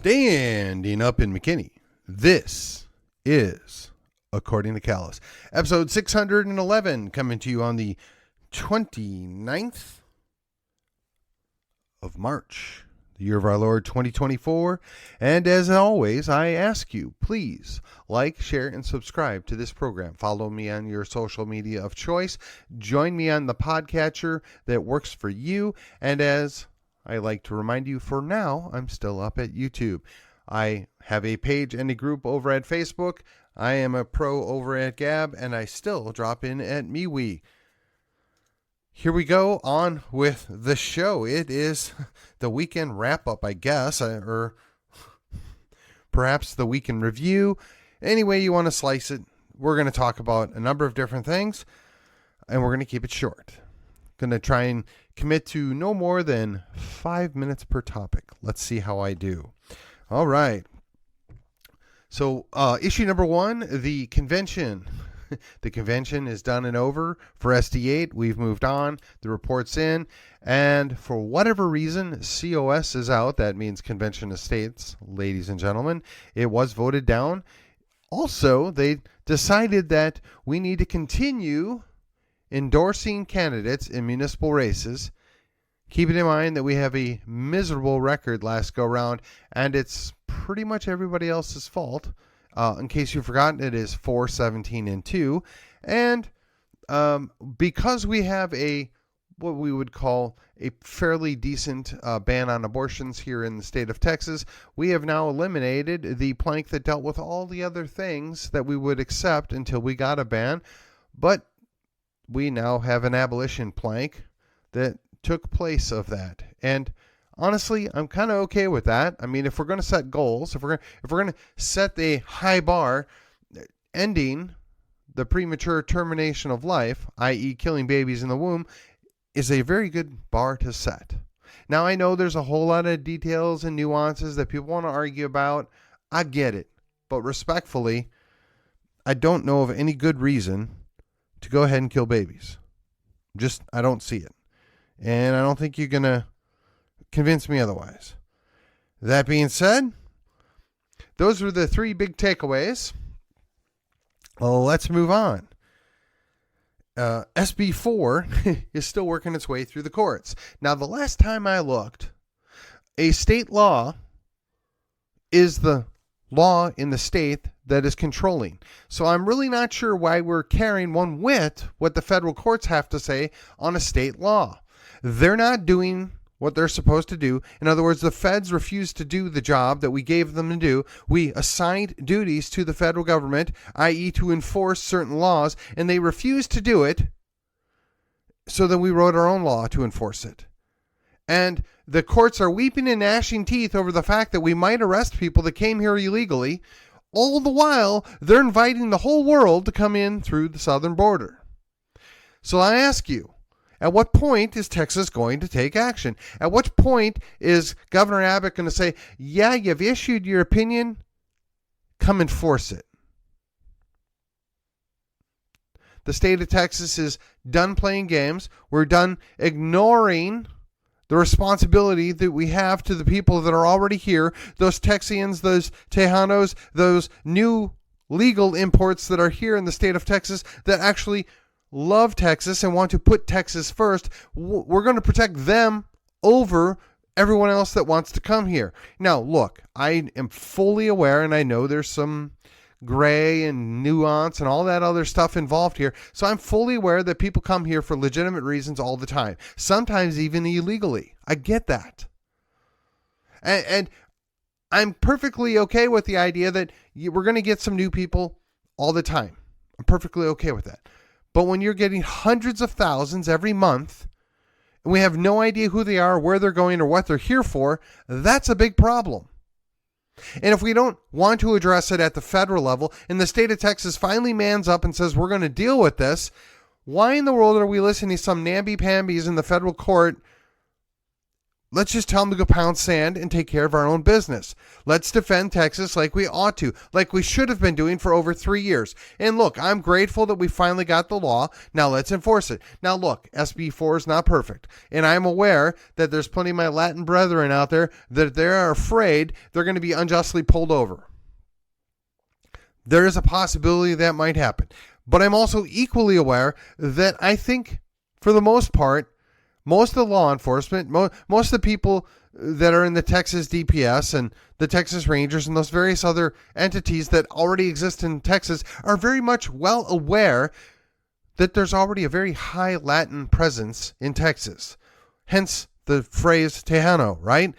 Standing up in McKinney, this is According to Callus, episode 611, coming to you on the 29th of March, the year of our Lord 2024. And as always, I ask you, please like, share, and subscribe to this program. Follow me on your social media of choice. Join me on the podcatcher that works for you. And as I like to remind you, for now, I'm still up at YouTube. I have a page and a group over at Facebook. I am a pro over at Gab, and I still drop in at MeWe. Here we go on with the show. It is the weekend wrap-up, I guess, or perhaps the weekend review. Any way you want to slice it, we're going to talk about a number of different things, and we're going to keep it short. Going to try and commit to no more than 5 minutes per topic. Let's see how I do. All right. So issue number one, the convention. The convention is done and over for SD8. We've moved on. The report's in. And for whatever reason, COS is out. That means Convention of States, ladies and gentlemen. It was voted down. Also, they decided that we need to continue endorsing candidates in municipal races, keeping in mind that we have a miserable record last go round, and it's pretty much everybody else's fault. In case you've forgotten, it is 4-17-2, and because we have what we would call a fairly decent ban on abortions here in the state of Texas, we have now eliminated the plank that dealt with all the other things that we would accept until we got a ban, but we now have an abolition plank that took place of that. And honestly, I'm kind of okay with that. I mean, if we're going to set goals, if we're going to set the high bar, ending the premature termination of life, i.e. killing babies in the womb, is a very good bar to set. Now, I know there's a whole lot of details and nuances that people want to argue about. I get it. But respectfully, I don't know of any good reason to go ahead and kill babies. I don't see it. And I don't think you're going to convince me otherwise. That being said, those were the three big takeaways. Well, let's move on. SB 4 is still working its way through the courts. Now, the last time I looked, a state law is the law in the state that is controlling. So I'm really not sure why we're caring one whit what the federal courts have to say on a state law. They're not doing what they're supposed to do. In other words, the feds refused to do the job that we gave them to do. We assigned duties to the federal government, i.e. to enforce certain laws, and they refused to do it. So then we wrote our own law to enforce it. And the courts are weeping and gnashing teeth over the fact that we might arrest people that came here illegally. All the while, they're inviting the whole world to come in through the southern border. So I ask you, at what point is Texas going to take action? At what point is Governor Abbott going to say, yeah, you've issued your opinion, come enforce it? The state of Texas is done playing games. We're done ignoring the responsibility that we have to the people that are already here, those Texians, those Tejanos, those new legal imports that are here in the state of Texas that actually love Texas and want to put Texas first. We're going to protect them over everyone else that wants to come here. Now, look, I am fully aware, and I know there's some gray and nuance and all that other stuff involved here. So I'm fully aware that people come here for legitimate reasons all the time, sometimes even illegally. I get that. And I'm perfectly okay with the idea that we're going to get some new people all the time. I'm perfectly okay with that. But when you're getting hundreds of thousands every month, and we have no idea who they are, where they're going, or what they're here for, that's a big problem. And if we don't want to address it at the federal level, and the state of Texas finally mans up and says, we're going to deal with this, why in the world are we listening to some namby-pambies in the federal court let's just tell them to go pound sand and take care of our own business. Let's defend Texas like we ought to, like we should have been doing for over 3 years. And look, I'm grateful that we finally got the law. Now let's enforce it. Now look, SB 4 is not perfect. And I'm aware that there's plenty of my Latin brethren out there that they're afraid they're going to be unjustly pulled over. There is a possibility that might happen. But I'm also equally aware that I think, for the most part, most of the law enforcement, most of the people that are in the Texas DPS and the Texas Rangers and those various other entities that already exist in Texas are very much well aware that there's already a very high Latin presence in Texas. Hence the phrase Tejano, right?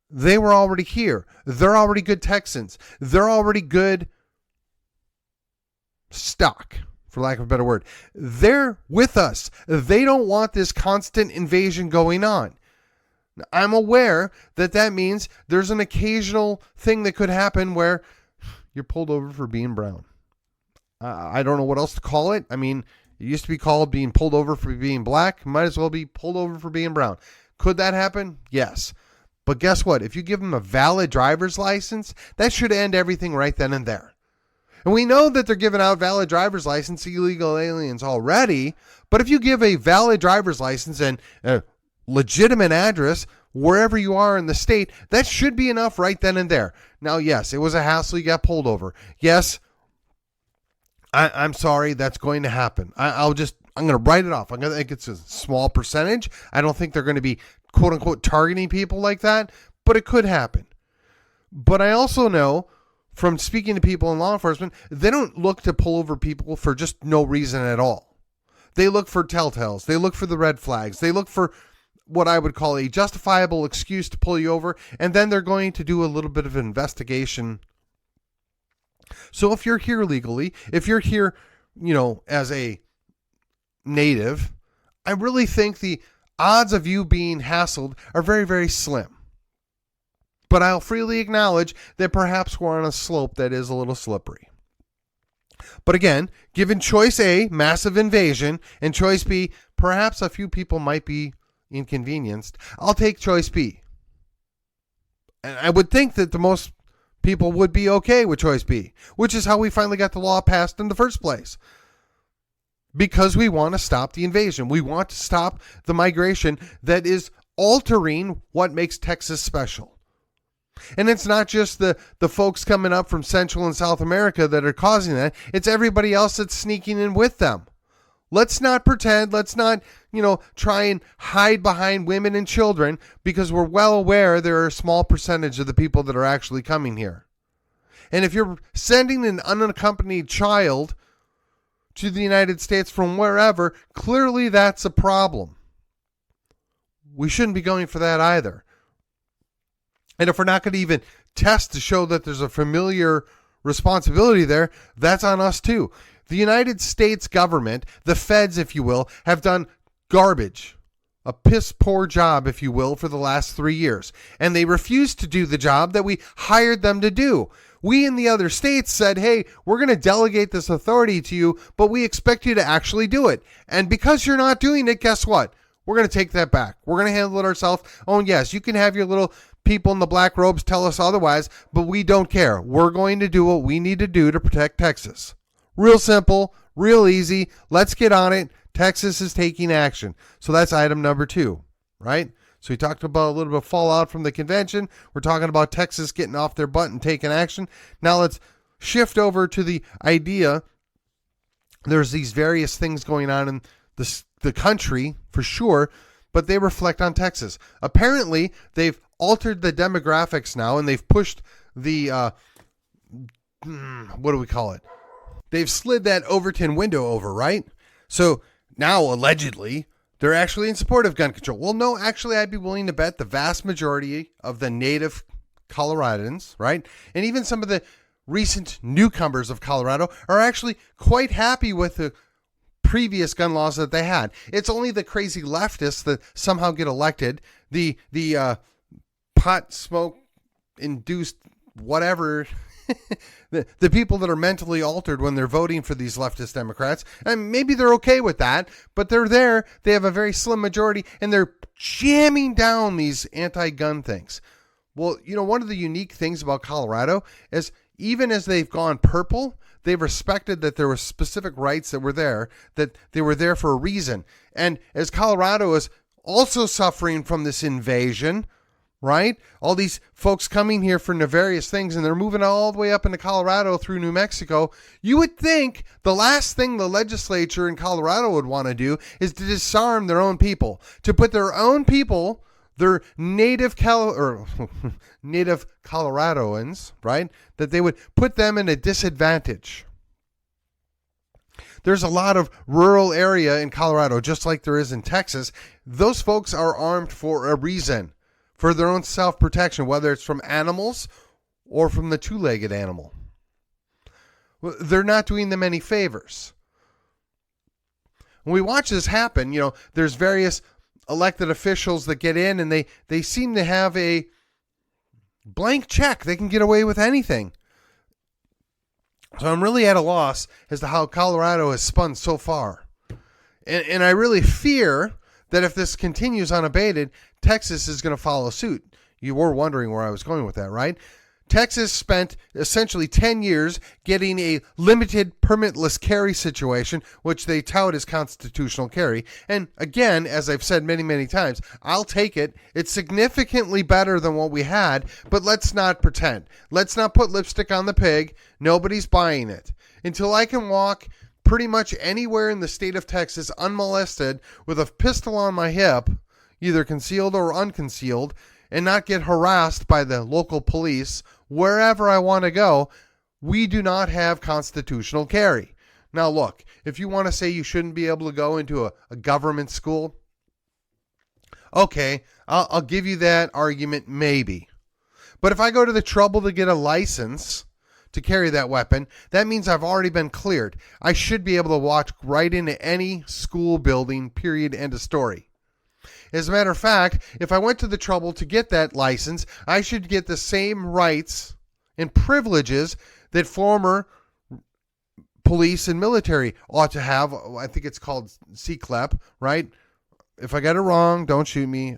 They were already here. They're already good Texans. They're already good stock, for lack of a better word. They're with us. They don't want this constant invasion going on. I'm aware that means there's an occasional thing that could happen where you're pulled over for being brown. I don't know what else to call it. I mean, it used to be called being pulled over for being black. Might as well be pulled over for being brown. Could that happen? Yes. But guess what? If you give them a valid driver's license, that should end everything right then and there. And we know that they're giving out valid driver's license to illegal aliens already, but if you give a valid driver's license and a legitimate address wherever you are in the state, that should be enough right then and there. Now, yes, it was a hassle. You got pulled over. Yes, I'm sorry. That's going to happen. I'm going to write it off. I'm going to think it's a small percentage. I don't think they're going to be, quote unquote, targeting people like that, but it could happen. But I also know, from speaking to people in law enforcement, they don't look to pull over people for just no reason at all. They look for telltales. They look for the red flags. They look for what I would call a justifiable excuse to pull you over, and then they're going to do a little bit of investigation. So if you're here legally, if you're here, as a native, I really think the odds of you being hassled are very, very slim. But I'll freely acknowledge that perhaps we're on a slope that is a little slippery. But again, given choice A, massive invasion, and choice B, perhaps a few people might be inconvenienced, I'll take choice B. And I would think that the most people would be okay with choice B, which is how we finally got the law passed in the first place. Because we want to stop the invasion. We want to stop the migration that is altering what makes Texas special. And it's not just the folks coming up from Central and South America that are causing that. It's everybody else that's sneaking in with them. Let's not pretend. Let's not, try and hide behind women and children, because we're well aware there are a small percentage of the people that are actually coming here. And if you're sending an unaccompanied child to the United States from wherever, clearly that's a problem. We shouldn't be going for that either. And if we're not going to even test to show that there's a familiar responsibility there, that's on us too. The United States government, the feds, if you will, have done garbage, a piss poor job, if you will, for the last 3 years. And they refused to do the job that we hired them to do. We in the other states said, hey, we're going to delegate this authority to you, but we expect you to actually do it. And because you're not doing it, guess what? We're going to take that back. We're going to handle it ourselves. Oh, yes, you can have your little people in the black robes tell us otherwise, but we don't care. We're going to do what we need to do to protect Texas. Real simple, real easy. Let's get on it. Texas is taking action. So that's item number 2, right? So we talked about a little bit of fallout from the convention. We're talking about Texas getting off their butt and taking action. Now let's shift over to the idea. There's these various things going on in the country for sure, but they reflect on Texas. Apparently, they've altered the demographics now, and they've pushed the, what do we call it? They've slid that Overton window over, right? So now, allegedly, they're actually in support of gun control. Well, no, actually, I'd be willing to bet the vast majority of the native Coloradans, right? And even some of the recent newcomers of Colorado are actually quite happy with the previous gun laws that they had. It's only the crazy leftists that somehow get elected. The pot smoke induced whatever the people that are mentally altered when they're voting for these leftist Democrats, and maybe they're okay with that, but they're there, they have a very slim majority, and they're jamming down these anti-gun things. Well, one of the unique things about Colorado is even as they've gone purple, they've respected that there were specific rights that were there, that they were there for a reason. And as Colorado is also suffering from this invasion, right? All these folks coming here for nefarious things, and they're moving all the way up into Colorado through New Mexico. You would think the last thing the legislature in Colorado would want to do is to disarm their own people, to put their own people, their native Coloradoans, right? That they would put them in a disadvantage. There's a lot of rural area in Colorado, just like there is in Texas. Those folks are armed for a reason, for their own self-protection, whether it's from animals or from the two-legged animal. They're not doing them any favors. When we watch this happen, there's various elected officials that get in, and they seem to have a blank check. They can get away with anything. So I'm really at a loss as to how Colorado has spun so far. And I really fear that if this continues unabated, Texas is going to follow suit. You were wondering where I was going with that, right? Texas spent essentially 10 years getting a limited permitless carry situation, which they tout as constitutional carry. And again, as I've said many, many times, I'll take it. It's significantly better than what we had, but let's not pretend. Let's not put lipstick on the pig. Nobody's buying it. Until I can walk pretty much anywhere in the state of Texas unmolested with a pistol on my hip, either concealed or unconcealed, and not get harassed by the local police wherever I want to go, we do not have constitutional carry. Now look, if you want to say you shouldn't be able to go into a government school, okay, I'll give you that argument maybe. But if I go to the trouble to get a license to carry that weapon, that means I've already been cleared. I should be able to walk right into any school building, period, end of story. As a matter of fact, if I went to the trouble to get that license, I should get the same rights and privileges that former police and military ought to have. I think it's called CCLEP, right? If I got it wrong, don't shoot me.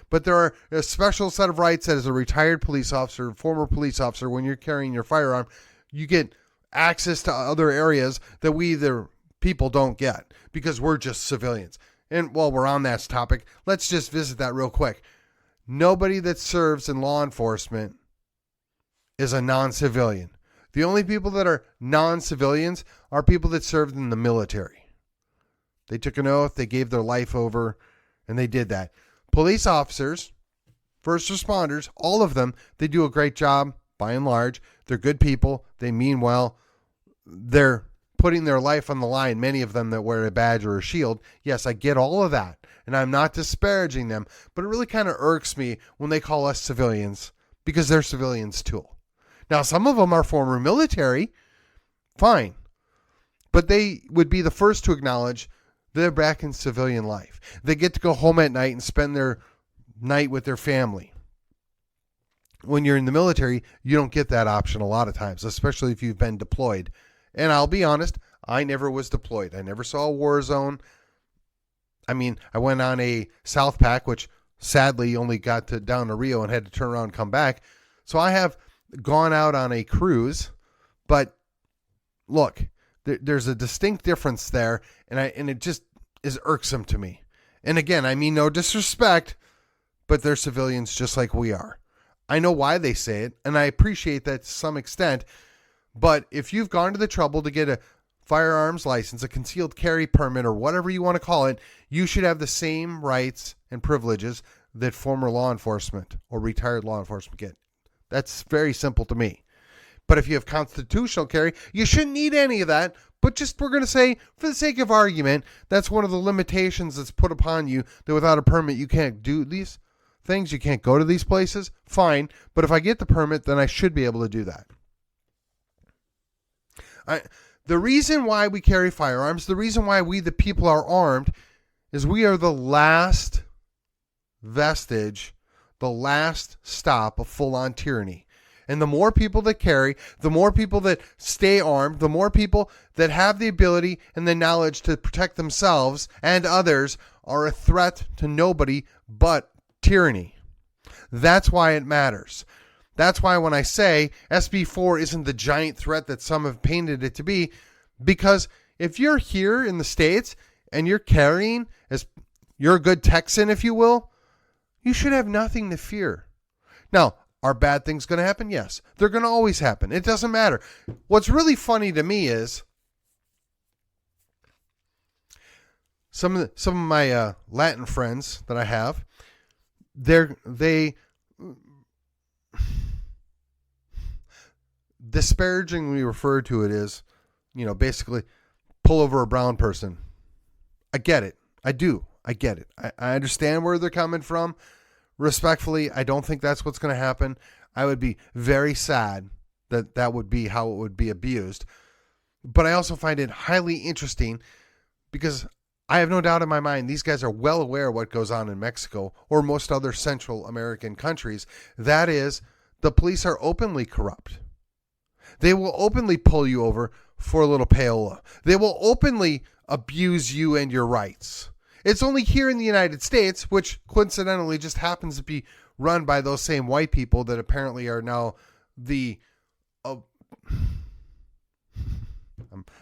But there are a special set of rights that as a retired police officer, former police officer, when you're carrying your firearm, you get access to other areas that we, the people, don't get because we're just civilians. And while we're on that topic, let's just visit that real quick. Nobody that serves in law enforcement is a non-civilian. The only people that are non-civilians are people that served in the military. They took an oath, they gave their life over, and they did that. Police officers, first responders, all of them, they do a great job by and large. They're good people. They mean well. They're putting their life on the line, many of them that wear a badge or a shield. Yes, I get all of that, and I'm not disparaging them, but it really kind of irks me when they call us civilians because they're civilians too. Now, some of them are former military, fine, but they would be the first to acknowledge they're back in civilian life. They get to go home at night and spend their night with their family. When you're in the military, you don't get that option a lot of times, especially if you've been deployed. And I'll be honest, I never was deployed. I never saw a war zone. I mean, I went on a South Pack, which sadly only got down to Rio and had to turn around and come back. So I have gone out on a cruise, but look, there's a distinct difference there, and it just is irksome to me. And again, I mean no disrespect, but they're civilians just like we are. I know why they say it, and I appreciate that to some extent. But if you've gone to the trouble to get a firearms license, a concealed carry permit, or whatever you want to call it, you should have the same rights and privileges that former law enforcement or retired law enforcement get. That's very simple to me. But if you have constitutional carry, you shouldn't need any of that. But just we're going to say, for the sake of argument, that's one of the limitations that's put upon you, that without a permit you can't do these things, you can't go to these places. Fine. But if I get the permit, then I should be able to do that. The reason why we carry firearms, the reason why we, the people, are armed, is we are the last vestige, the last stop of full-on tyranny. And the more people that carry, the more people that stay armed, the more people that have the ability and the knowledge to protect themselves and others are a threat to nobody but tyranny. That's why it matters. That's why when I say SB 4 isn't the giant threat that some have painted it to be, because if you're here in the States and you're carrying, as you're a good Texan, if you will, you should have nothing to fear. Now, are bad things going to happen? Yes. They're going to always happen. It doesn't matter. What's really funny to me is some of my Latin friends that I have, they disparagingly refer to it as, basically pull over a brown person. I get it. I do. I get it. I understand where they're coming from. Respectfully, I don't think that's what's going to happen. I would be very sad that would be how it would be abused. But I also find it highly interesting because I have no doubt in my mind these guys are well aware of what goes on in Mexico or most other Central American countries. That is, the police are openly corrupt. They will openly pull you over for a little payola. They will openly abuse you and your rights. It's only here in the United States, which coincidentally just happens to be run by those same white people that apparently are now the... I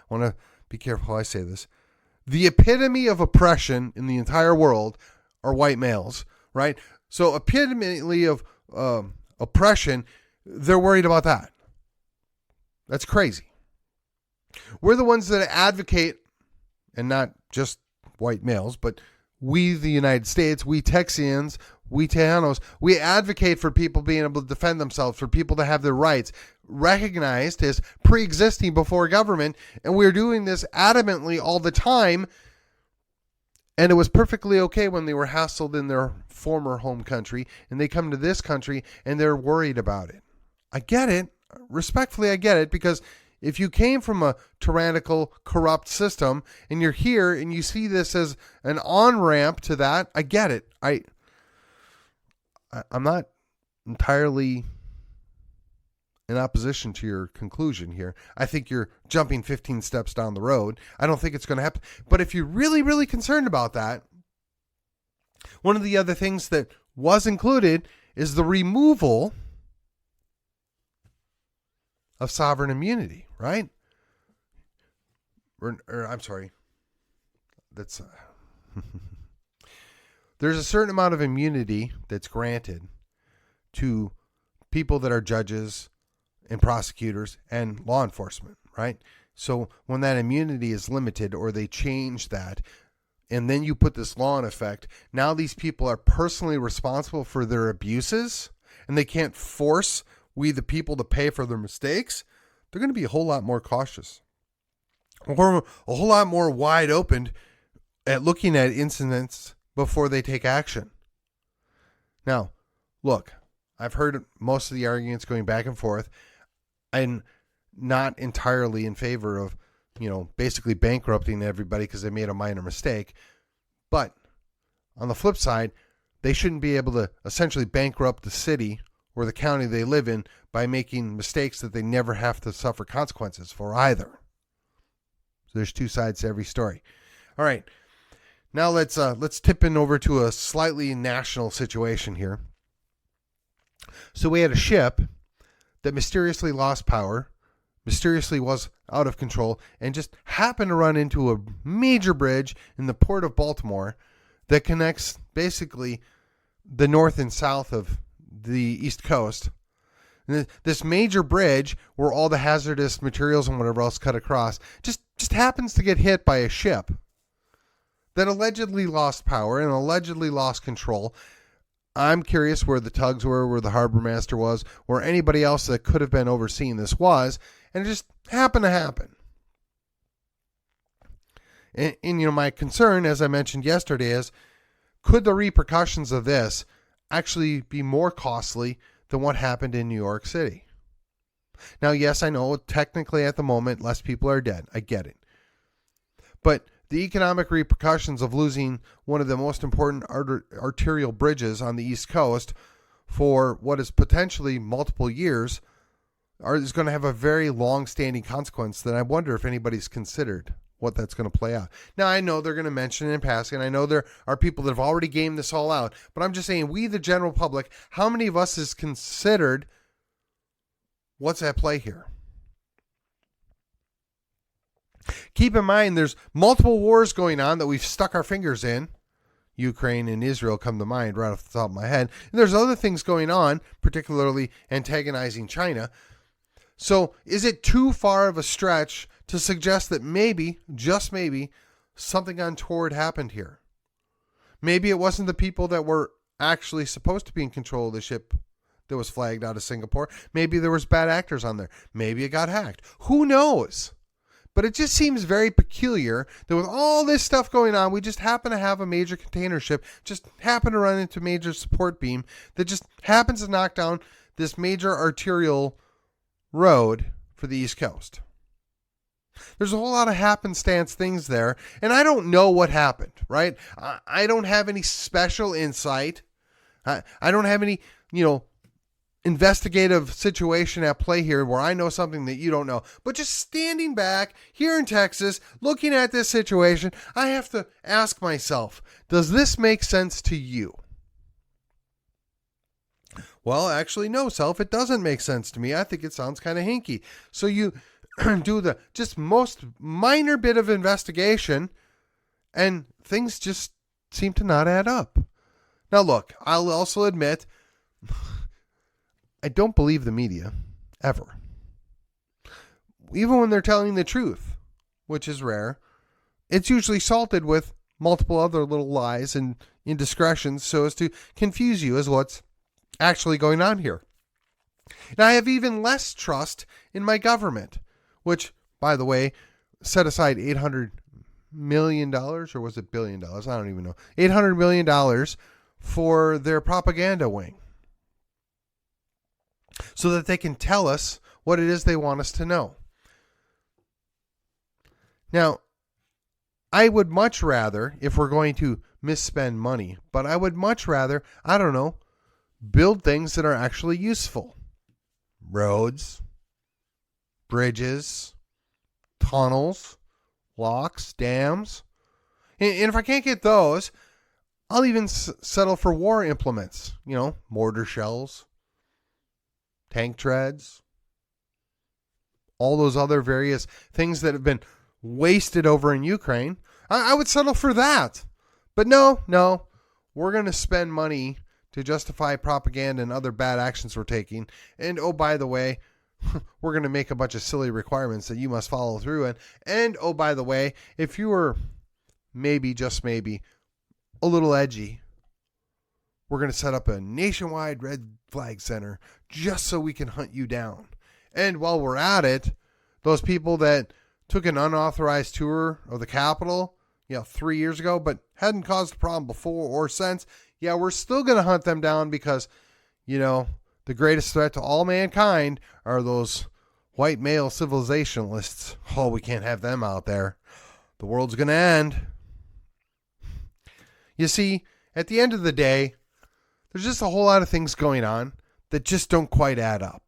want to be careful how I say this. The epitome of oppression in the entire world are white males, right? So epitome of oppression, they're worried about that. That's crazy. We're the ones that advocate, and not just white males, but we, the United States, we Texians, we Tejanos, we advocate for people being able to defend themselves, for people to have their rights recognized as pre-existing before government, and we're doing this adamantly all the time, and it was perfectly okay when they were hassled in their former home country, and they come to this country, and they're worried about it. I get it. Respectfully, I get it, because if you came from a tyrannical, corrupt system and you're here and you see this as an on-ramp to that, I get it. I'm not entirely in opposition to your conclusion here. I think you're jumping 15 steps down the road. I don't think it's going to happen. But if you're really, really concerned about that, one of the other things that was included is the removal of sovereign immunity, right? Or I'm sorry. That's there's a certain amount of immunity that's granted to people that are judges and prosecutors and law enforcement, right? So when that immunity is limited or they change that, and then you put this law in effect, now these people are personally responsible for their abuses, and they can't force we the people to pay for their mistakes. They're going to be a whole lot more cautious, or a whole lot more wide open at looking at incidents before they take action. Now, look, I've heard most of the arguments going back and forth. I'm not entirely in favor of, basically bankrupting everybody because they made a minor mistake. But on the flip side, they shouldn't be able to essentially bankrupt the city or the county they live in by making mistakes that they never have to suffer consequences for either. So there's two sides to every story. All right. Now let's tip in over to a slightly national situation here. So we had a ship that mysteriously lost power, mysteriously was out of control, and just happened to run into a major bridge in the port of Baltimore that connects basically the north and south of the East Coast. And this major bridge where all the hazardous materials and whatever else cut across just happens to get hit by a ship that allegedly lost power and allegedly lost control. I'm curious where the tugs were, where the harbor master was, or anybody else that could have been overseeing this was, and it just happened to happen. And my concern, as I mentioned yesterday, is could the repercussions of this actually be more costly than what happened in New York City? Now, yes, I know technically at the moment less people are dead. I get it. But the economic repercussions of losing one of the most important arterial bridges on the East Coast for what is potentially multiple years, is going to have a very long-standing consequence that I wonder if anybody's considered what that's going to play out. Now, I know they're going to mention it in passing. I know there are people that have already gamed this all out. But I'm just saying, we, the general public, how many of us has considered what's at play here? Keep in mind, there's multiple wars going on that we've stuck our fingers in. Ukraine and Israel come to mind right off the top of my head. And there's other things going on, particularly antagonizing China. So is it too far of a stretch to suggest that maybe, just maybe, something untoward happened here? Maybe it wasn't the people that were actually supposed to be in control of the ship that was flagged out of Singapore. Maybe there was bad actors on there. Maybe it got hacked. Who knows? But it just seems very peculiar that with all this stuff going on, we just happen to have a major container ship, just happen to run into a major support beam that just happens to knock down this major arterial road for the East Coast. There's a whole lot of happenstance things there, and I don't know what happened, right? I don't have any special insight. I don't have any, investigative situation at play here where I know something that you don't know. But just standing back here in Texas, looking at this situation, I have to ask myself, does this make sense to you? Well, actually, no, Self, it doesn't make sense to me. I think it sounds kind of hinky. So you do the just most minor bit of investigation, and things just seem to not add up. Now, look, I'll also admit, I don't believe the media, ever. Even when they're telling the truth, which is rare, it's usually salted with multiple other little lies and indiscretions so as to confuse you as what's actually going on here. Now, I have even less trust in my government, which, by the way, set aside $800 million, or was it $1 billion? I don't even know. $800 million for their propaganda wing so that they can tell us what it is they want us to know. Now, I would much rather, if we're going to misspend money, but I would much rather, build things that are actually useful. Roads, bridges, tunnels, locks, dams. And if I can't get those, I'll even settle for war implements. Mortar shells, tank treads, all those other various things that have been wasted over in Ukraine. I would settle for that. But no, we're going to spend money to justify propaganda and other bad actions we're taking. And oh, by the way, we're going to make a bunch of silly requirements that you must follow through in. And oh, by the way, if you were maybe, just maybe, a little edgy, we're going to set up a nationwide red flag center just so we can hunt you down. And while we're at it, those people that took an unauthorized tour of the Capitol, 3 years ago, but hadn't caused a problem before or since, we're still going to hunt them down because, the greatest threat to all mankind are those white male civilizationalists. Oh, we can't have them out there. The world's going to end. You see, at the end of the day, there's just a whole lot of things going on that just don't quite add up.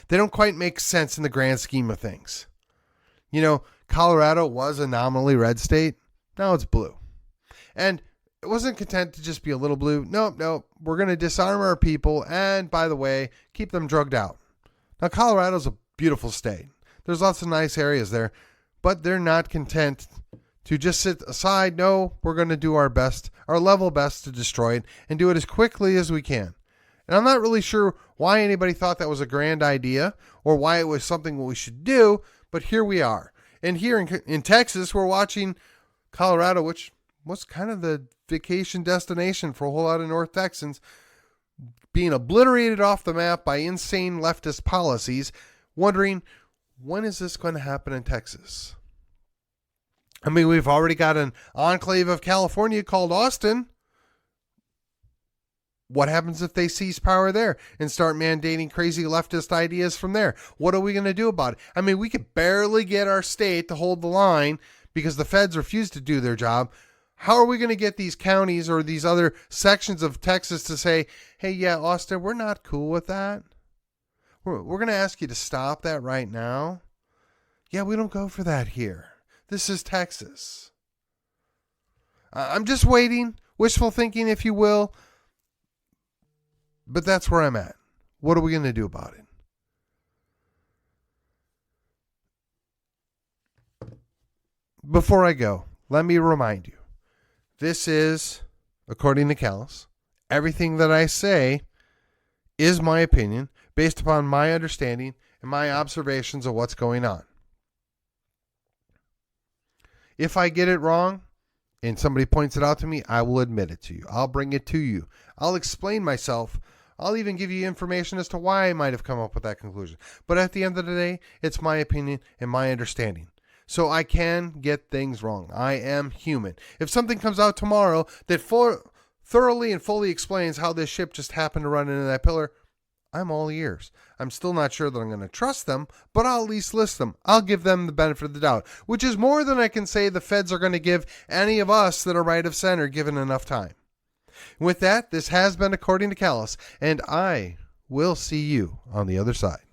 They don't quite make sense in the grand scheme of things. Colorado was a nominally red state. Now it's blue. And it wasn't content to just be a little blue. No, we're going to disarm our people and, by the way, keep them drugged out. Now, Colorado's a beautiful state. There's lots of nice areas there, but they're not content to just sit aside. No, we're going to do our best, our level best to destroy it and do it as quickly as we can. And I'm not really sure why anybody thought that was a grand idea or why it was something we should do, but here we are. And here in Texas, we're watching Colorado, which was kind of the vacation destination for a whole lot of North Texans, being obliterated off the map by insane leftist policies, wondering, when is this going to happen in Texas? I mean, we've already got an enclave of California called Austin. What happens if they seize power there and start mandating crazy leftist ideas from there? What are we going to do about it? I mean, we could barely get our state to hold the line because the feds refuse to do their job. How are we going to get these counties or these other sections of Texas to say, hey, Austin, we're not cool with that. We're going to ask you to stop that right now. Yeah, we don't go for that here. This is Texas. I'm just waiting, wishful thinking, if you will. But that's where I'm at. What are we going to do about it? Before I go, let me remind you, this is, according to Callus, everything that I say is my opinion based upon my understanding and my observations of what's going on. If I get it wrong and somebody points it out to me, I will admit it to you. I'll bring it to you. I'll explain myself. I'll even give you information as to why I might have come up with that conclusion. But at the end of the day, it's my opinion and my understanding. So I can get things wrong. I am human. If something comes out tomorrow that thoroughly and fully explains how this ship just happened to run into that pillar, I'm all ears. I'm still not sure that I'm going to trust them, but I'll at least list them. I'll give them the benefit of the doubt, which is more than I can say the feds are going to give any of us that are right of center given enough time. With that, this has been According to Callus, and I will see you on the other side.